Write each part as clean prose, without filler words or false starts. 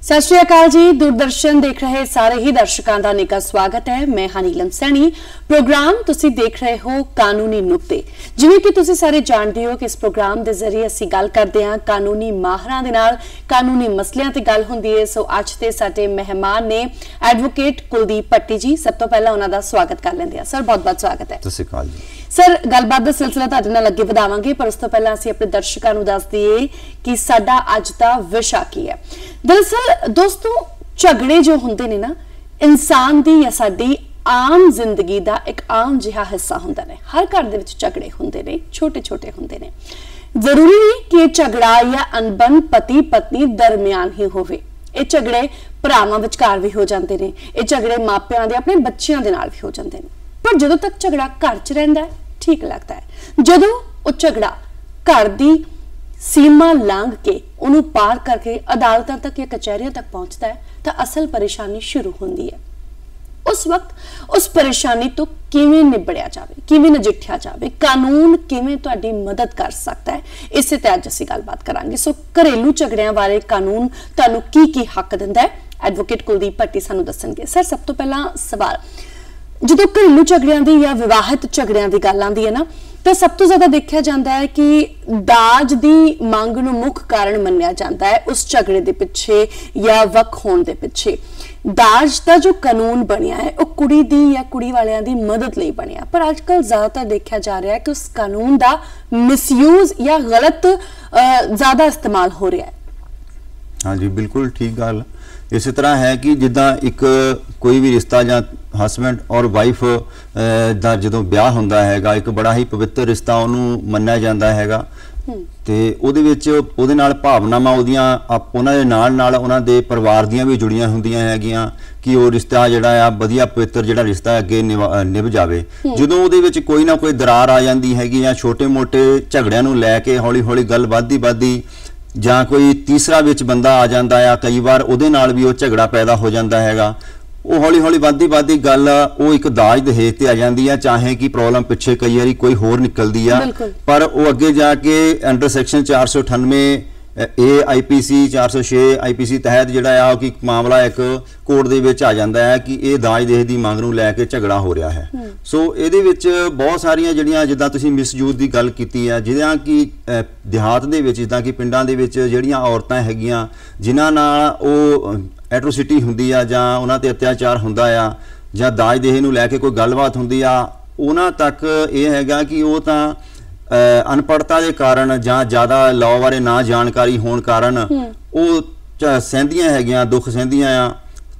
सत श्री अकाल जी। दूरदर्शन देख रहे सारे ही दर्शकों का निघा स्वागत है। मैं हां नीलम सैनी। प्रोग्राम तुसी देख रहे हो कानूनी नुक्ते। जिवें कि तुसी सारे जानते हो कि इस प्रोग्राम के जरिए असीं गल करते हैं कानूनी माहरां दे नाल, कानूनी मसलियां ते गल हुंदी है। सो अज ते साडे मेहमान ने एडवोकेट कुलदीप भट्टी जी। सब तो पहला उन्हां दा स्वागत कर लेंदे आ। सर बहुत बहुत स्वागत है। सत श्री अकाल जी। सर गलबात का सिलसिला तुहाडे नाल अगे वधावांगे, पर उस तो पहला असीं अपने दर्शकों नूं दस दईए कि साडा अज दा विशा की है। दरअसल दोस्तों झगड़े जो होंदे ने ना, इंसान दी या साडी आम जिंदगी दा एक आम जिहा हिस्सा हुंदा ने। हर घर दे विच झगड़े हुंदे ने, छोटे छोटे हुंदे ने। जरूरी नहीं कि झगड़ा या अनबन पति पत्नी दरमियान ही होवे। ये झगड़े भरावां विचकार भी हो जाते हैं। ये झगड़े मापियां दे अपने बच्चों के नाल भी हो जाते हैं। पर जदों तक झगड़ा घर च रहिंदा है ठीक लगता है। जदों वो झगड़ा घर दी सीमा लांघ के उन्होंने पार करके अदालतों तक या कचहरियों तक पहुंचता है तो असल परेशानी शुरू होती है। उस वक्त उस परेशानी तो किवें निबड़िया जाए, किवें नजिठिया जाए, कानून किवें तुहाडी मदद कर सकता है, इसे ते अज असीं गलबात करांगे। सो घरेलू झगड़ियां बारे कानून तुहानूं की हक दिंदा है, एडवोकेट कुलदीप भट्टी सानूं दस्सणगे। सर सब तो पहला सवाल, जो घरेलू झगड़ियां दी या विवाहित झगड़ियां दी गल आंदी है ना, तो सब तो ज्यादा देखा जाता है कि दाज दी मांग नूं मुख कारण मन्निया जाता है उस झगड़े दे पिछे या वक होण दे पिछे। दाज का जो कानून बनिया है वो कुड़ी दी या कुड़ी वालियां दी मदद लई बनिया, पर आजकल ज्यादातर देखा जा रहा है कि उस कानून का मिसयूज या गलत ज्यादा इस्तेमाल हो रहा है। हाँ जी, बिल्कुल ठीक गल। इस तरह है कि जिदा एक कोई भी रिश्ता या हसबैंड और वाइफ दा जदों ब्याह हुंदा हैगा, एक बड़ा ही पवित्र रिश्ता उन्होंने मन्निया जाता हैगा ते उहदे विच उहदे नाल भावनावां उहनां दे नाल उहनां दे परिवार दियां भी जुड़ियां हुंदियां हैगियां कि वो रिश्ता जिहड़ा आ वधिया पवित्र जिहड़ा रिश्ता अगे निभ जावे। जदों उहदे विच कोई ना कोई दरार आ जांदी हैगी या छोटे मोटे झगड़ियां नूं लैके हौली हौली गल वधदी ਜਾਂ कोई तीसरा विच बंदा आ जाता है, कई बार उहदे नाल भी वो झगड़ा पैदा हो जाता हैगा। वो हौली हौली वधदी गल वो एक दाज दहेज ते आ जाती है, चाहे कि प्रॉब्लम पिछे कई बार कोई होर निकलती है, पर वो अगे जाके अंडर सैक्शन 498 AIPC 406 IPC तहत जिहड़ा कि मामला एक कोर्ट दे विच आ जाता है कि ये दाज दहेज की मंग नूं लैके झगड़ा हो रहा है। सो इहदे विच बहुत सारियां जिहड़ियां जिद्दां तुसीं मिसयूज की गल कीती है, जिद्दां कि देहात दे विच जिद्दां कि पिंडां दे विच जिहड़ियां औरतां हैगियां जिन्हां नाल ओह एट्रोसिटी हुंदी आ जां उन्हां ते अत्याचार हुंदा आ जां दाज दहेज नूं लैके कोई गलबात हुंदी आ, उन्हां तक ये हैगा कि वो तां अनपढ़ता के कारण जां ज़्यादा लॉ बारे ना जानकारी होने कारण वो सहंदियां हैगियां, दुख सहंदियां आ।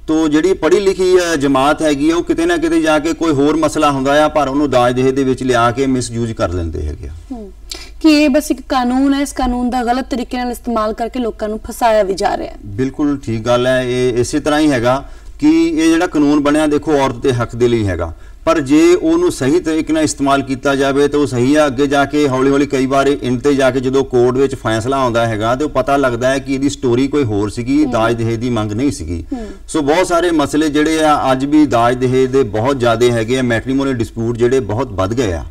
तो जिहड़ी पढ़ी लिखी जमात हैगी वो किते ना किते जाके कोई होर मसला हुंदा आ, पर उहनूं दाज दहेज दे विच लिया के मिसयूज कर लैंदे हैगे कि ये बस एक कानून है, इस कानून का गलत तरीके नाल इस्तेमाल करके लोगों को फसाया भी जा रहा है। बिल्कुल ठीक गल है। ये इस तरह ही हैगा कि ये जिहड़ा कानून बनया देखो औरत के हक दे लई हैगा, पर जे उन्होंने सही तरीके नाल इस्तेमाल किया जाए तो सही है। अगे जाके हौली हौली कई बार इनते जाके जो कोर्ट में फैसला आता है तो पता लगता है कि इसकी स्टोरी कोई होर सीगी, दाज दहेज की मंग नहीं सीगी। सो बहुत सारे मसले जिहड़े आ अज भी दाज दहेज दे बहुत ज़्यादा है, मैट्रीमोनियल डिस्प्यूट जिहड़े बहुत बढ़ गए आ।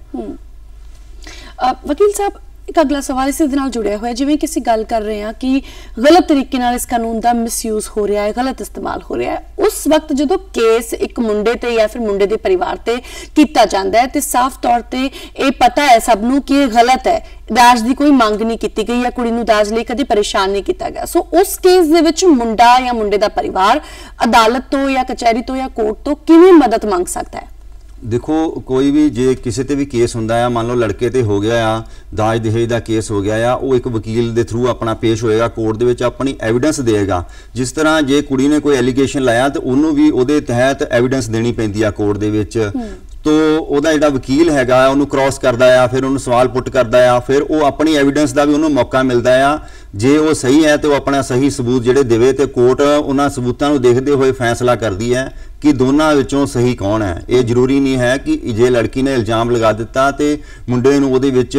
वकील साहब एक अगला सवाल इस जुड़िया हुआ, जिवें कि असीं गल कर रहे हैं कि गलत तरीके नाल इस कानून का मिसयूज हो रहा है, गलत इस्तेमाल हो रहा है। उस वक्त जो केस एक मुंडे ते या फिर मुंडे के परिवार ते कीता जांदा है ते साफ तौर ते ये पता है सबनों कि गलत है, दाज की कोई मंग नहीं की गई या कुड़ी नूं दाज लई कदे परेशान नहीं किया गया। सो उस केस दे विच मुंडा या मुंडे का परिवार अदालत तो या कचहरी तो या कोर्ट तो किवें मदद मंग सकता है? देखो कोई भी जे किसी ते भी केस हुंदा है, मान लो लड़के ते हो गया आ, दाज दहेज का केस हो गया आ, वो एक वकील के थ्रू अपना पेश होएगा कोर्ट दे विच, अपनी एविडेंस देगा। जिस तरह जे कुड़ी ने कोई एलीगेशन लाया तो उन्होंने भी उहदे तहत एविडेंस देनी पैंदी आ कोर्ट दे विच। तो उहदा जिहड़ा वकील हैगा उन्होंने क्रॉस करदा आ, फिर उन्होंने सवाल पुट करदा आ, फिर वो अपनी एविडेंस का भी उन्होंने मौका मिलता है। जे वो सही है तो अपना सही सबूत जिहड़े देवे तो कोर्ट उन्हां सबूतां नूं देखदे होए फैसला करदी है कि दोनों विचों सही कौन है। ये जरूरी नहीं है कि जे लड़की ने इल्जाम लगा दिता तो मुंडे नूं उहदे विच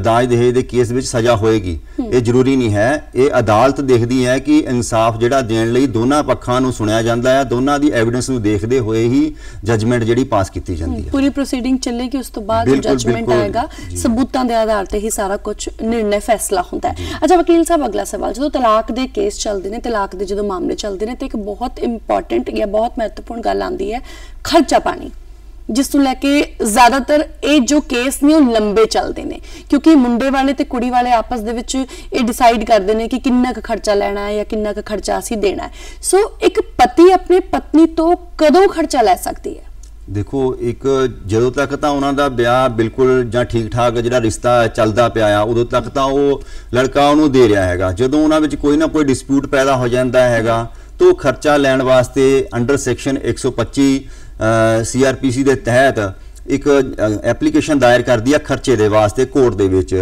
ਦਾਜ ਦਹੇਜ ਦੇ ਕੇਸ ਵਿੱਚ ਸਜ਼ਾ ਹੋਏਗੀ, ਇਹ ਜ਼ਰੂਰੀ ਨਹੀਂ ਹੈ। ਇਹ ਅਦਾਲਤ ਦੇਖਦੀ ਹੈ ਕਿ ਇਨਸਾਫ ਜਿਹੜਾ ਦੇਣ ਲਈ ਦੋਨਾਂ ਪੱਖਾਂ ਨੂੰ ਸੁਣਿਆ ਜਾਂਦਾ ਹੈ, ਦੋਨਾਂ ਦੀ ਐਵੀਡੈਂਸ ਨੂੰ ਦੇਖਦੇ ਹੋਏ ਹੀ ਜਜਮੈਂਟ ਜਿਹੜੀ ਪਾਸ ਕੀਤੀ ਜਾਂਦੀ ਹੈ। ਪੂਰੀ ਪ੍ਰੋਸੀਡਿੰਗ ਚੱਲੇਗੀ, ਉਸ ਤੋਂ ਬਾਅਦ ਜਜਮੈਂਟ ਆਏਗਾ, ਸਬੂਤਾਂ ਦੇ ਆਧਾਰ ਤੇ ਹੀ ਸਾਰਾ ਕੁਝ ਨਿਰਣय ਫੈਸਲਾ ਹੁੰਦਾ ਹੈ। ਅੱਛਾ ਵਕੀਲ ਸਾਹਿਬ, ਅਗਲਾ ਸਵਾਲ, ਜਦੋਂ ਤਲਾਕ ਦੇ ਕੇਸ ਚੱਲਦੇ ਨੇ, ਤਲਾਕ ਦੇ ਜਦੋਂ ਮਾਮਲੇ ਚੱਲਦੇ ਨੇ, ਤੇ ਇੱਕ ਬਹੁਤ ਇੰਪੋਰਟੈਂਟ ਜਾਂ ਬਹੁਤ ਮਹੱਤਵਪੂਰਨ ਗੱਲ ਆਉਂਦੀ ਹੈ ਖਰਚਾ ਪਾਣੀ, ਜਿਸ ਤੋਂ ਲੈ ਕੇ ਜ਼ਿਆਦਾਤਰ ਇਹ ਜੋ ਕੇਸ ਨੇ ਉਹ ਲੰਬੇ ਚੱਲਦੇ ਨੇ, ਕਿਉਂਕਿ ਮੁੰਡੇ ਵਾਲੇ ਤੇ ਕੁੜੀ ਵਾਲੇ ਆਪਸ ਦੇ ਵਿੱਚ ਇਹ ਡਿਸਾਈਡ ਕਰਦੇ ਨੇ ਕਿ ਕਿੰਨਾ ਕੁ ਖਰਚਾ ਲੈਣਾ ਹੈ ਜਾਂ ਕਿੰਨਾ ਕੁ ਖਰਚਾ ਅਸੀਂ ਦੇਣਾ ਹੈ। ਸੋ ਇੱਕ ਪਤੀ ਆਪਣੇ ਪਤਨੀ ਤੋਂ ਕਦੋਂ ਖਰਚਾ ਲੈ ਸਕਦੀ ਹੈ? ਦੇਖੋ, ਇੱਕ ਜਦੋਂ ਤੱਕ ਤਾਂ ਉਹਨਾਂ ਦਾ ਵਿਆਹ ਬਿਲਕੁਲ ਜਾਂ ਠੀਕ ਠਾਕ ਜਿਹੜਾ ਰਿਸ਼ਤਾ ਚੱਲਦਾ ਪਿਆ ਆ, ਉਦੋਂ ਤੱਕ ਤਾਂ ਉਹ ਲੜਕਾ ਉਹਨੂੰ ਦੇ ਰਿਹਾ ਹੈਗਾ। ਜਦੋਂ ਉਹਨਾਂ ਵਿੱਚ ਕੋਈ ਨਾ ਕੋਈ ਡਿਸਪਿਊਟ ਪੈਦਾ ਹੋ ਜਾਂਦਾ ਹੈਗਾ ਤਾਂ ਖਰਚਾ ਲੈਣ ਵਾਸਤੇ ਅੰਡਰ ਸੈਕਸ਼ਨ 125 CRPC ਦੇ ਤਹਿਤ ਇੱਕ ਐਪਲੀਕੇਸ਼ਨ ਦਾਇਰ ਕਰਦੀ ਹੈ ਖਰਚੇ ਦੇ ਵਾਸਤੇ ਕੋਰਟ ਦੇ ਵਿੱਚ।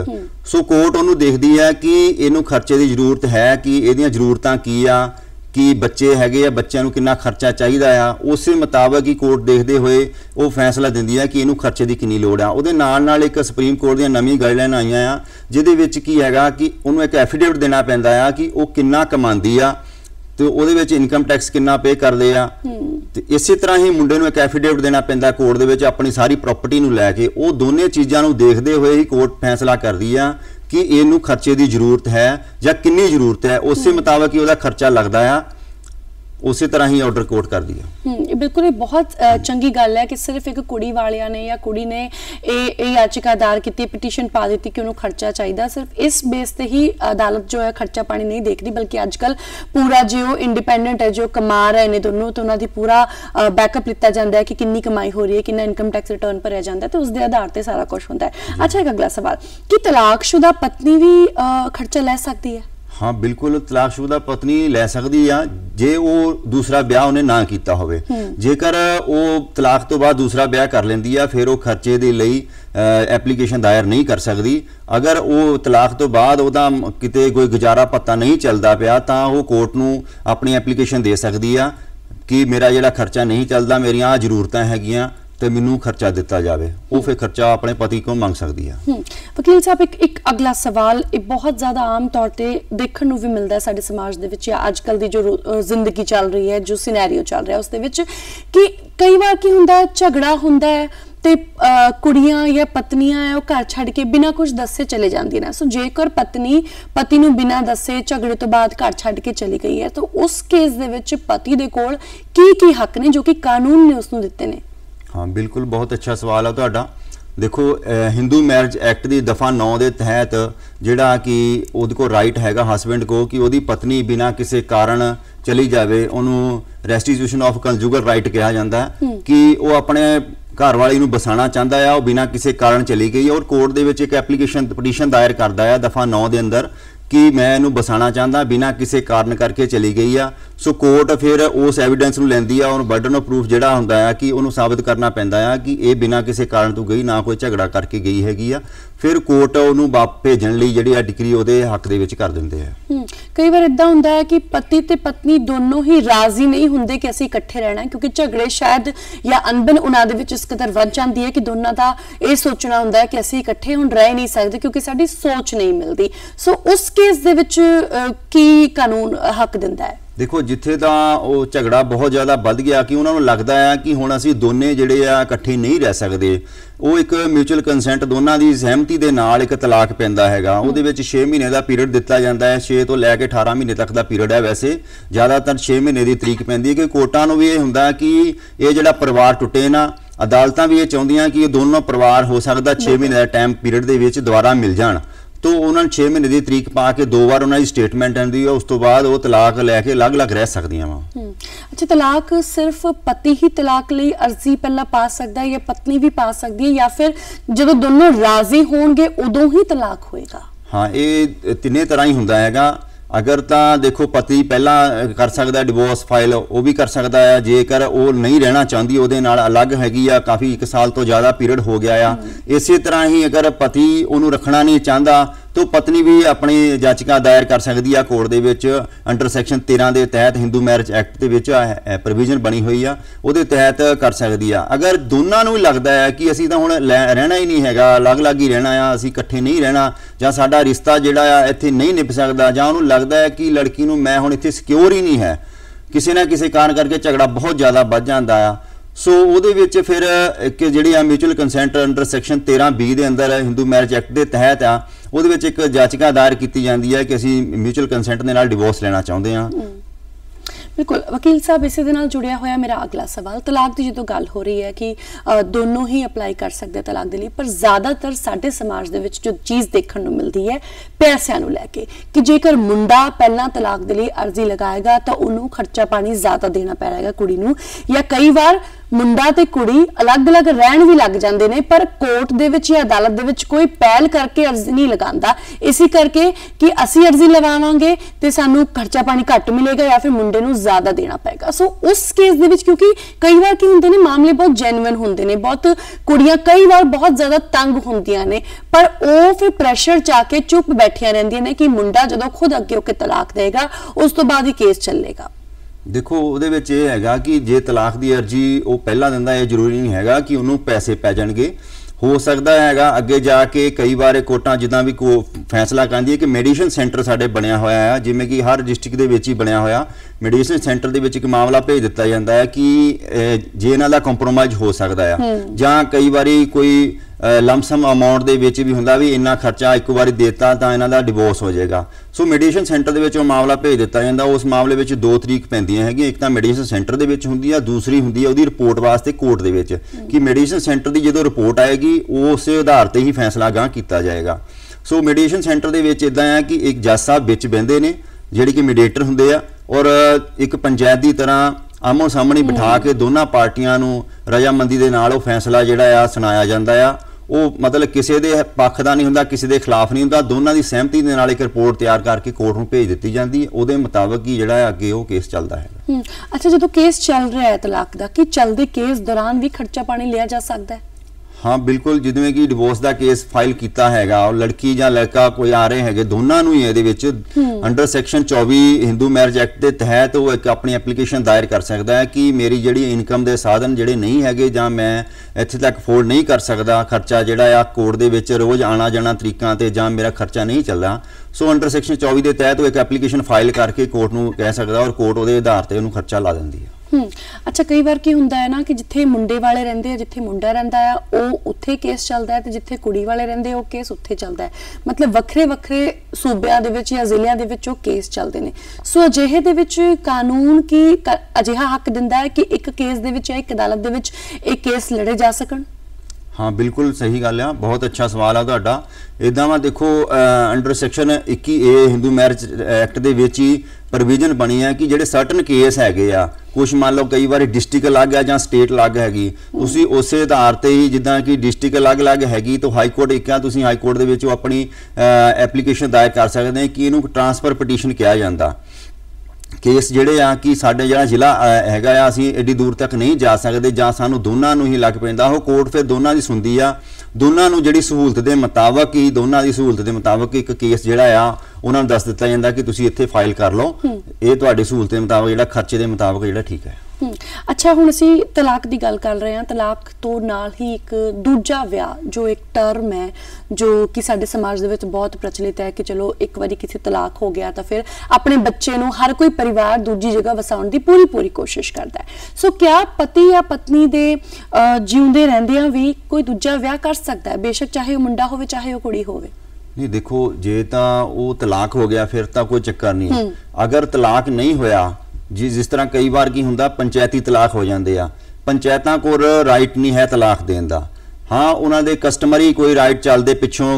ਸੋ ਕੋਰਟ ਉਹਨੂੰ ਦੇਖਦੀ ਹੈ ਕਿ ਇਹਨੂੰ ਖਰਚੇ ਦੀ ਜ਼ਰੂਰਤ ਹੈ, ਕਿ ਇਹਦੀਆਂ ਜ਼ਰੂਰਤਾਂ ਕੀ ਆ, ਕਿ ਬੱਚੇ ਹੈਗੇ ਆ, ਬੱਚਿਆਂ ਨੂੰ ਕਿੰਨਾ ਖਰਚਾ ਚਾਹੀਦਾ ਆ, ਉਸੇ ਮੁਤਾਬਕ ਹੀ ਕੋਰਟ ਦੇਖਦੇ ਹੋਏ ਉਹ ਫੈਸਲਾ ਦਿੰਦੀ ਹੈ ਕਿ ਇਹਨੂੰ ਖਰਚੇ ਦੀ ਕਿੰਨੀ ਲੋੜ ਆ। ਉਹਦੇ ਨਾਲ ਨਾਲ ਇੱਕ ਸੁਪਰੀਮ ਕੋਰਟ ਦੀਆਂ ਨਵੀਂ ਗਾਈਡਲਾਈਨ ਆਈਆਂ ਆ, ਜਿਹਦੇ ਵਿੱਚ ਕੀ ਹੈਗਾ ਕਿ ਉਹਨੂੰ ਇੱਕ ਐਫੀਡੇਵਿਟ ਦੇਣਾ ਪੈਂਦਾ ਆ ਕਿ ਉਹ ਕਿੰਨਾ ਕਮਾਉਂਦੀ ਆ ਤੇ ਉਹਦੇ ਵਿੱਚ ਇਨਕਮ ਟੈਕਸ ਕਿੰਨਾ ਪੇ ਕਰਦੇ ਆ। ਤੇ ਇਸੇ ਤਰ੍ਹਾਂ ਹੀ ਮੁੰਡੇ ਨੂੰ ਇੱਕ ਐਫੀਡੇਵਿਟ ਦੇਣਾ ਪੈਂਦਾ ਕੋਰਟ ਦੇ ਵਿੱਚ ਆਪਣੀ ਸਾਰੀ ਪ੍ਰਾਪਰਟੀ ਨੂੰ ਲੈ ਕੇ। ਉਹ ਦੋਨੇ ਚੀਜ਼ਾਂ ਨੂੰ ਦੇਖਦੇ ਹੋਏ ਹੀ ਕੋਰਟ ਫੈਸਲਾ ਕਰਦੀ ਆ ਕਿ ਇਹਨੂੰ ਖਰਚੇ ਦੀ ਜ਼ਰੂਰਤ ਹੈ ਜਾਂ ਕਿੰਨੀ ਜ਼ਰੂਰਤ ਹੈ, ਉਸੇ ਮੁਤਾਬਕ ਹੀ ਉਹਦਾ ਖਰਚਾ ਲੱਗਦਾ ਆ, ਉਸੇ ਤਰ੍ਹਾਂ ਹੀ ਆਰਡਰ ਕੋਰਟ ਕਰਦੀ ਹੈ। ਬਿਲਕੁਲ, ਇਹ ਬਹੁਤ ਚੰਗੀ ਗੱਲ ਹੈ ਕਿ ਸਿਰਫ ਇੱਕ ਕੁੜੀ ਵਾਲਿਆਂ ਨੇ ਜਾਂ ਕੁੜੀ ਨੇ ਇਹ ਯਾਚਿਕਾ ਦਾਇਰ ਕੀਤੀ, ਪਟੀਸ਼ਨ ਪਾ ਦਿੱਤੀ ਕਿ ਉਹਨੂੰ ਖਰਚਾ ਚਾਹੀਦਾ, ਸਿਰਫ ਇਸ ਬੇਸ ਤੇ ਹੀ ਅਦਾਲਤ ਜੋ ਹੈ ਖਰਚਾ ਪਾਣੀ ਨਹੀਂ ਦੇਖਦੀ, ਬਲਕਿ ਅੱਜ ਕੱਲ ਪੂਰਾ ਜੋ ਇੰਡੀਪੈਂਡੈਂਟ ਹੈ, ਜੋ ਕਮਾ ਰਹੇ ਨੇ ਦੋਨੋਂ, ਤੇ ਉਹਨਾਂ ਦੀ ਪੂਰਾ ਬੈਕਅਪ ਲਿੱਤਾ ਜਾਂਦਾ ਹੈ ਕਿ ਕਿੰਨੀ ਕਮਾਈ ਹੋ ਰਹੀ ਹੈ, ਕਿੰਨਾ ਇਨਕਮ ਟੈਕਸ ਰਿਟਰਨ ਭਰਿਆ ਜਾਂਦਾ ਹੈ, ਤੇ ਉਸ ਦੇ ਆਧਾਰ ਤੇ ਸਾਰਾ ਕੁਝ ਹੁੰਦਾ ਹੈ। ਅੱਛਾ, ਇੱਕ ਅਗਲਾ ਸਵਾਲ, ਕਿ ਤਲਾਕਸ਼ੁਦਾ ਪਤਨੀ ਵੀ ਖਰਚਾ ਲੈ ਸਕਦੀ ਹੈ? हाँ बिल्कुल, तलाकशुदा पत्नी लै सकदी आ जे वो दूसरा ब्याह उन्हें ना कीता होवे। जेकर वो तलाक तो बाद दूसरा ब्याह कर लैंदी आ, फिर वो खर्चे दे लई एप्लीकेशन दायर नहीं कर सकदी। अगर वो तलाक तो बाद उहदा किते कोई गुजारा पत्ता नहीं चलदा पिया तां वो कोर्ट नूं अपनी एप्लीकेशन दे सकदी आ कि मेरा जिहड़ा खर्चा नहीं चलदा, मेरियां आ जरूरतां हैगियां ਤੇ ਮੈਨੂੰ ਖਰਚਾ ਦਿੱਤਾ ਜਾਵੇ। ਉਹ ਫਿਰ ਖਰਚਾ ਆਪਣੇ ਪਤੀ ਕੋਲ ਮੰਗ ਸਕਦੀ ਹੈ। ਵਕੀਲ ਸਾਹਿਬ, ਇੱਕ ਅਗਲਾ ਸਵਾਲ, ਇਹ ਬਹੁਤ ਜ਼ਿਆਦਾ ਆਮ ਤੌਰ ਤੇ ਦੇਖਣ ਨੂੰ ਵੀ ਮਿਲਦਾ ਹੈ ਸਾਡੇ ਸਮਾਜ ਦੇ ਵਿੱਚ, ਜਾਂ ਅੱਜ ਕੱਲ ਦੀ ਜੋ ਜ਼ਿੰਦਗੀ ਚੱਲ ਰਹੀ ਹੈ, ਜੋ ਸਿਨੈਰੀਓ ਚੱਲ ਰਿਹਾ ਉਸ ਦੇ ਵਿੱਚ, ਕਿ ਕਈ ਵਾਰ ਕੀ ਹੁੰਦਾ ਹੈ, ਝਗੜਾ ਹੁੰਦਾ ਹੈ ਤੇ ਕੁੜੀਆਂ ਜਾਂ ਪਤਨੀਆਂ ਹੈ ਉਹ ਘਰ ਛੱਡ ਕੇ ਬਿਨਾਂ ਕੁਝ ਦੱਸੇ ਚਲੇ ਜਾਂਦੀਆਂ ਨੇ। ਸੋ ਜੇਕਰ ਪਤਨੀ ਪਤੀ ਨੂੰ ਬਿਨਾਂ ਦੱਸੇ ਝਗੜੇ ਤੋਂ ਬਾਅਦ ਘਰ ਛੱਡ ਕੇ ਚਲੀ ਗਈ ਹੈ, ਤਾਂ ਉਸ ਕੇਸ ਦੇ ਵਿੱਚ ਪਤੀ ਦੇ ਕੋਲ ਕੀ ਹੱਕ ਨੇ ਜੋ ਕਿ ਕਾਨੂੰਨ ਨੇ ਉਸ ਨੂੰ ਦਿੱਤੇ ਨੇ? हाँ बिल्कुल, बहुत अच्छा सवाल है तुहाडा। देखो, हिंदू मैरिज एक्ट की दफ़ा 9 के तहत जिहड़ा कि उहदे कोल राइट हैगा हसबैंड को कि उहदी पत्नी बिना किसी कारण चली जाए, उन्होंने रेस्टिट्यूशन ऑफ कंजुगल राइट कहा जाता है कि वो अपने घर वाली नूं बसाना चाहता है, वो बिना किसी कारण चली गई और कोर्ट दे विच एक एप्लीकेशन पटीशन दायर करता है दफ़ा 9 के अंदर कि मैं इहनूं बसाना चाहता बिना किसी कारण करके चली गई आ। सो कोर्ट फिर उस एविडेंस नूं लैंदी आ और बर्डन ऑफ प्रूफ जिहड़ा हुंदा है कि उहनूं साबित करना पैंदा है कि ये बिना किसी कारण तो गई, ना कोई झगड़ा करके गई हैगी आ। फिर कोर्ट उहनूं भेजण लई जिहड़ी आ डिक्री उहदे हक दे विच कर दिंदे आ। कई बार इदां हुंदा है कि पति ते पत्नी दोनों ही राजी नहीं हुंदे कि असीं इकट्ठे रहना, क्योंकि झगड़े शायद या अनबन उहनां दे विच इस कदर वध जांदी है कि दोनों दा ये सोचना हुंदा है कि असीं इकट्ठे हुण रह नहीं सकदे क्योंकि साडी सोच नहीं मिलदी। सो उस केस दे विच की कानून हक दिंदा है? देखो, जिथे तो वो झगड़ा बहुत ज़्यादा बढ़ गया कि उन्होंने लगता है कि हुण असीं दोने जिहड़े आ इकट्ठे नहीं रह सकते, वो एक म्यूचुअल कंसेंट दोनों की सहमति के नाल एक तलाक पैंदा हैगा। उहदे विच 6 महीने का पीरियड दिता जाता है, 6 तो लैके 18 महीने तक का पीरियड है। वैसे ज़्यादातर 6 महीने की तरीक पैंदी है कि कोर्टां नूं भी ये हुंदा कि ये जिहड़ा परिवार टुटे ना, अदालतां भी ये चाहुंदियां कि ये दोनों परिवार हो सकता 6 महीने का टाइम पीरियड दे विच दुबारा मिल जाण। तो उन्होंने 6 महीने की तरीक पा के 2 बार उन्होंने स्टेटमेंट आती है, उस तो बाद वो तलाक लैके अलग अलग रह सकदियां वा। अच्छा, तलाक सिर्फ पति ही तलाक लई अर्जी पहला पा सकदा है या पत्नी भी पा सकदी है, या फिर जदों दोनों राजी होणगे उदों ही तलाक होएगा? हाँ, ये तिने तरह ही हुंदा हैगा। अगर तो देखो पति पहला कर सकता है डिवोर्स फाइल, वो भी कर सकता है। जेकर वो नहीं रहना चाहती उहदे नाल अलग हैगी आ, काफ़ी 1 साल तो ज़्यादा पीरियड हो गया आ। इसी तरह ही अगर पति उन्होंने रखना नहीं चाहता तो पत्नी भी अपनी याचिका दायर कर सकती है कोर्ट दे विच अंडर सैक्शन 13 के तहत हिंदू मैरिज एक्ट के विच प्रोविजन बनी हुई आ उहदे तहत कर सकती है। अगर दोनों नूं लगता है कि असीं तां हुण रहना ही नहीं हैगा, अलग अलग ही रहना आ, असीं इकट्ठे नहीं रहना, जां साडा रिश्ता जिहड़ा आ इत्थे नहीं निभ सकदा, जां उहनूं लगदा है कि लड़की नूं मैं हुण इत्थे सिक्योर ही नहीं है, किसी ना किसी कारण करके झगड़ा बहुत ज़्यादा बढ़ जाता है। सो ਉਹਦੇ ਵਿੱਚ ਫਿਰ ਇੱਕ ਜਿਹੜੀ ਆ mutual consent under section 13B ਦੇ ਅੰਦਰ ਹਿੰਦੂ ਮੈਰਿਜ ਐਕਟ ਦੇ ਤਹਿਤ ਆ ਉਹਦੇ ਵਿੱਚ ਇੱਕ ਯਾਚਿਕਾ ਦਾਇਰ ਕੀਤੀ ਜਾਂਦੀ ਹੈ ਕਿ ਅਸੀਂ ਮਿਊਚੁਅਲ ਕੰਸੈਂਟ ਦੇ ਨਾਲ ਡਿਵੋਰਸ ਲੈਣਾ ਚਾਹੁੰਦੇ ਹਾਂ। बिल्कुल वकील साहब इस दे नाल जुड़िया होया मेरा अगला सवाल, तलाक की जो गल हो रही है कि दोनों ही अप्लाई कर सकते हैं तलाक के लिए, पर ज़्यादातर साडे समाज दे विच जो चीज़ देखने को मिलती है पैसों को लैके कि जेकर मुंडा पहला तलाक के लिए अर्जी लगाएगा तो उन्होंने खर्चा पानी ज़्यादा देना पैगा कुड़ी नूं, या कई बार मुंडा ते कुड़ी अलग अलग रहन भी लग जाते हैं पर कोर्ट दे विच या अदालत दे विच कोई पहल करके अर्जी नहीं लगाता, इसी करके कि असी अर्जी लगावांगे तो सानू खर्चा पानी घट मिलेगा या फिर मुंडे नूं ज़्यादा देना पेगा। सो उस केस दे विच क्योंकि कई बार की होंदे ने मामले बहुत जेन्युइन होंदे ने, बहुत कुड़ियां कई बार बहुत ज़्यादा तंग होंदियां ने, पर वो फिर प्रैशर च आके चुप बैठिया रहिंदियां ने कि मुंडा जदों खुद अगे होके तलाक देगा उस तो बाद ही केस चलेगा। देखो ਉਹਦੇ ਵਿੱਚ ਇਹ ਹੈਗਾ ਕਿ ਜੇ ਤਲਾਕ ਦੀ ਅਰਜੀ ਉਹ ਪਹਿਲਾਂ ਦਿੰਦਾ ਇਹ ਜ਼ਰੂਰੀ ਨਹੀਂ ਹੈਗਾ ਕਿ ਉਹਨੂੰ ਪੈਸੇ ਪੈ ਜਾਣਗੇ, ਹੋ ਸਕਦਾ ਹੈਗਾ ਅੱਗੇ ਜਾ ਕੇ ਕਈ ਵਾਰ ਕੋਰਟਾਂ ਜਿੱਦਾਂ ਵੀ ਕੋ ਫੈਸਲਾ ਕਰਦੀ ਹੈ ਕਿ ਮੈਡੀਸਨ ਸੈਂਟਰ ਸਾਡੇ ਬਣਿਆ ਹੋਇਆ ਹੈ, ਜਿਵੇਂ ਕਿ ਹਰ ਡਿਸਟ੍ਰਿਕਟ ਦੇ ਵਿੱਚ ਹੀ ਬਣਿਆ ਹੋਇਆ ਮੈਡੀਸਨ ਸੈਂਟਰ ਦੇ ਵਿੱਚ ਇੱਕ ਮਾਮਲਾ ਭੇਜ ਦਿੱਤਾ ਜਾਂਦਾ ਹੈ ਕਿ ਜੇ ਇਹਨਾਂ ਦਾ ਕੰਪਰੋਮਾਈਜ਼ ਹੋ ਸਕਦਾ ਹੈ ਜਾਂ ਕਈ ਵਾਰੀ ਕੋਈ ਲੰਮਸਮ ਅਮਾਉਂਟ ਦੇ ਵਿੱਚ ਵੀ ਹੁੰਦਾ ਵੀ ਇੰਨਾ ਖਰਚਾ ਇੱਕ ਵਾਰੀ ਦੇਤਾ ਤਾਂ ਇਹਨਾਂ ਦਾ ਡਿਵੋਰਸ ਹੋ ਜਾਏਗਾ। ਸੋ ਮੈਡੀਸਨ ਸੈਂਟਰ ਦੇ ਵਿੱਚ ਉਹ ਮਾਮਲਾ ਭੇਜ ਦਿੱਤਾ ਜਾਂਦਾ, ਉਸ ਮਾਮਲੇ ਵਿੱਚ 2 ਤਰੀਕ ਪੈਂਦੀਆਂ ਹੈਗੀਆਂ, ਇੱਕ ਤਾਂ ਮੈਡੀਸਨ ਸੈਂਟਰ ਦੇ ਵਿੱਚ ਹੁੰਦੀ ਆ, ਦੂਸਰੀ ਹੁੰਦੀ ਆ ਉਹਦੀ ਰਿਪੋਰਟ ਵਾਸਤੇ ਕੋਰਟ ਦੇ ਵਿੱਚ ਕਿ ਮੈਡੀਸਨ ਸੈਂਟਰ ਦੀ ਜਦੋਂ ਰਿਪੋਰਟ ਆਏਗੀ ਉਸੇ ਆਧਾਰ ਤੇ ਹੀ ਫੈਸਲਾ ਗਾਂ ਕੀਤਾ ਜਾਏਗਾ। ਸੋ ਮੈਡੀਸਨ ਸੈਂਟਰ ਦੇ ਵਿੱਚ ਇਦਾਂ ਹੈ ਕਿ ਇੱਕ ਜੱਜ ਸਾਹਿਬ ਵਿੱਚ ਬਹਿੰਦੇ ਨੇ ਜਿਹੜੇ ਕਿ ਮੀਡੀਏਟਰ ਹੁੰਦੇ ਆ ਔਰ ਇੱਕ ਪੰਚਾਇਤ ਦੀ ਤਰ੍ਹਾਂ ਆਮੋ ਸਾਹਮਣੇ ਬਿਠਾ ਕੇ ਦੋਨਾਂ ਪਾਰਟੀਆਂ ਨੂੰ ਰਜਾਮੰਦੀ ਦੇ ਨਾਲ ਉਹ ਫੈਸਲਾ ਜਿਹੜਾ ਆ ਸੁਣਾਇਆ ਜਾਂਦਾ ਆ। ਉਹ ਮਤਲਬ ਕਿਸੇ ਦੇ ਪੱਖ ਦਾ ਨਹੀਂ ਹੁੰਦਾ, ਕਿਸੇ ਦੇ ਖਿਲਾਫ ਨਹੀਂ ਹੁੰਦਾ, ਦੋਨਾਂ ਦੀ ਸਹਿਮਤੀ ਦੇ ਨਾਲ ਇੱਕ ਰਿਪੋਰਟ ਤਿਆਰ ਕਰਕੇ ਕੋਰਟ ਨੂੰ ਭੇਜ ਦਿੱਤੀ ਜਾਂਦੀ ਹੈ, ਉਹਦੇ ਮੁਤਾਬਕ ਹੀ ਜਿਹੜਾ ਅੱਗੇ ਉਹ ਕੇਸ ਚੱਲਦਾ ਹੈ। ਅੱਛਾ, ਜਦੋਂ ਕੇਸ ਚੱਲ ਰਿਹਾ ਹੈ ਤਲਾਕ ਦਾ, ਕੀ ਚੱਲਦੇ ਕੇਸ ਦੌਰਾਨ ਵੀ ਖਰਚਾ ਪਾਣੀ ਲਿਆ ਜਾ ਸਕਦਾ ਹੈ? हाँ बिल्कुल, जिवें कि डिवोर्स का केस फाइल किया हैगा और लड़की या लड़का कोई आ रहे हैं दोनों ही ये under section 24 Hindu marriage act के तहत वो एक अपनी एप्लीकेशन दायर कर सकता है कि मेरी जी इनकम के साधन जोड़े नहीं है जां मैं इत्थे तक अफोर्ड नहीं कर सकता, खर्चा जोड़ा आ कोर्ट के रोज़ आना जाना तरीकों से जां मेरा खर्चा नहीं चलता। सो अंडर सैक्शन 24 के तहत वो एक एप्लीकेशन फाइल करके कोर्ट नूं कह सकता और कोर्ट उहदे आधार ते उहनूं खर्चा ला दिंदी है। अच्छा, कई बार की हुंदा है ना कि जिथे मुंडे वाले रहिंदे आ, जिथे मुंडा रहिंदा है वो उत्थे केस चलदा है ते जिथे कुड़ी वाले रहिंदे वो केस उत्थे चलदा है, मतलब वखरे वखरे सूबियां दे विच या जिलियां दे विच वो केस चलदे ने। सो अजिहे दे विच कानून की अजिहा हक दिंदा है कि एक केस दे विच या एक अदालत दे विच एक केस लड़े जा सकण? हाँ बिल्कुल सही गल है, बहुत अच्छा सवाल है तुहाडा। इदां वा देखो under section 21A Hindu marriage act दे विच ही प्रोविजन बनी है कि जिहड़े सर्टन केस हैगे आ, कुछ मान लो कई बार डिस्ट्रिक्ट अलग है जां स्टेट अलग हैगी, तुसीं उस आधार ते ही जिद्दां कि डिस्ट्रिक्ट अलग अलग हैगी तो हाई कोर्ट एक है, तुसीं हाई कोर्ट दे विच अपनी एप्लीकेशन दायर कर सकते हैं कि इहनूं ट्रांसफर पटीशन कहा जाता। केस जिहड़े आ कि साडे जिहड़ा जिला हैगा आ असीं एडी दूर तक नहीं जा सकते जां सानूं दोनां नूं ही लग पैंदा, ओह कोर्ट फिर दोनां दी सुनदी आ, दोनां नूं जिहड़ी सहूलत दे मुताबक ही दोनां दी सहूलत दे मुताबक एक केस जिहड़ा आ उन्हां नूं दस दित्ता जांदा कि तुसीं इत्थे फाइल कर लो, ये तुहाडी सहूलत दे मुताबक जिहड़ा खर्चे दे मुताबक जिहड़ा ठीक है। अच्छा, हुण असीं तलाक की गल कर रहे हैं, तलाक तो नाल ही एक दूजा विआह जो एक टर्म है जो कि साडे समाज दे विच बहुत प्रचलित है कि चलो एक बारी किसी तलाक हो गया तो फिर अपने बच्चे नूं हर कोई परिवार दूजी जगह वसाउण दी पूरी कोशिश करता है। सो क्या पति या पत्नी दे जीउंदे रहिंदियां भी कोई दूजा विआह कर सकता है, बेशक चाहे वो मुंडा होवे चाहे वो कुड़ी होवे? नहीं देखो, जे तां वो तलाक हो गया फिर तां कोई चक्कर नहीं है, अगर तलाक नहीं होया जिस तरह कई बार की हुंदा पंचायती तलाक हो जाते आ, पंचायतां कोल राइट नहीं है तलाक देण दा। हाँ उन्हां दे कस्टमरी कोई राइट चलदे पिछों